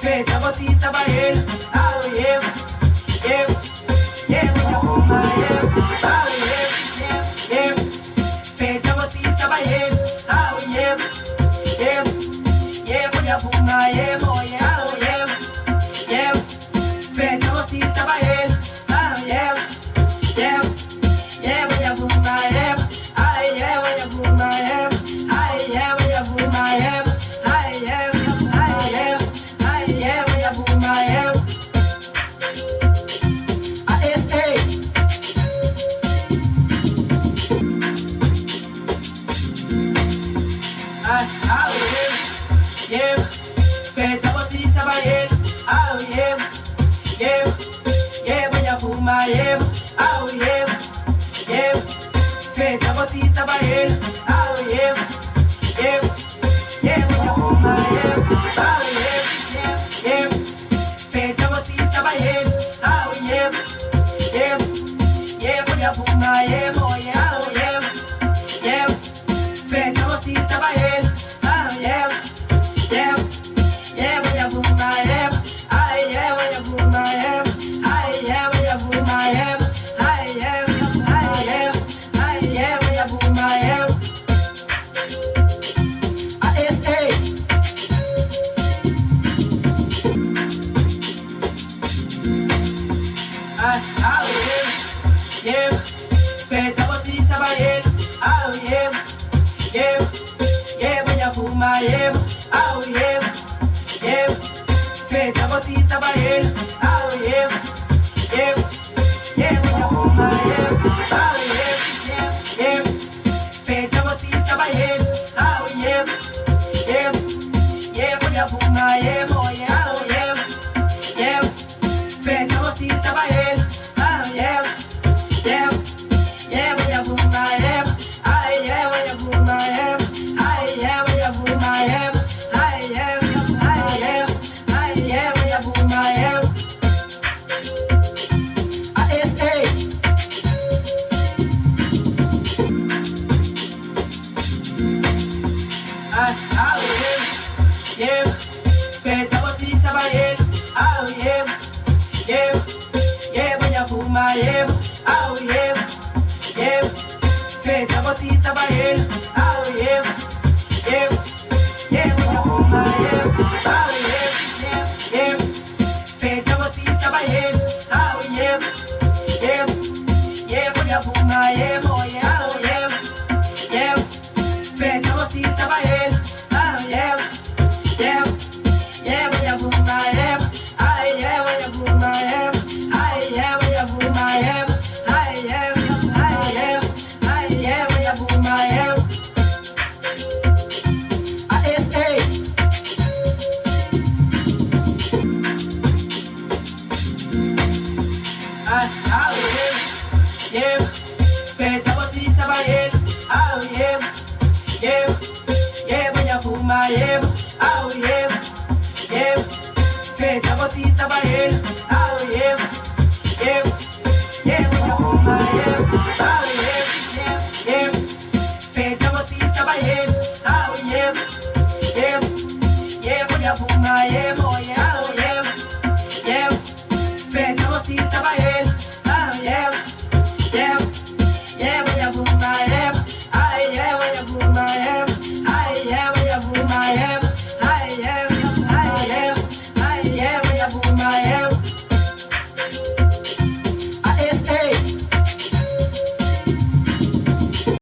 Feita você sabe ele, ah eu, vou eu, ah eu, feita você sabe ele, ah eu, vou na eu, feita você sabe ele, ah eu, vou na eu, ai eu, vou na eu, ai eu, vou na eu, ai eu, vou na eu. Speta você sabe ele, ah vou na eu, ah speta você sabe ele, ah vou na eu, ah speta você sabe ele, ah vou na eu, speta você sabe ele, ah vou na eu, ai eu, vou na eu, ai eu, vou na eu, ai eu, vou na eu. Speta você sabe ele, ah vou na eu, ah speta você sabe ele, ah vou na eu, ah speta você sabe ele, ah vou na eu, speta você sabe ele, ah vou na eu, ai eu, vou na eu, ai eu, vou na eu, ai eu, vou na eu. Speta você sabe ele, ah vou na eu, ah speta você sabe ele, ah vou na eu, ah speta você sabe ele, ah vou na eu, speta você sabe ele, ah vou na eu, ai eu, vou na eu, ai eu, vou na eu, ai eu, vou na eu. Speta você sabe ele, ah vou na eu, ah speta você sabe ele, ah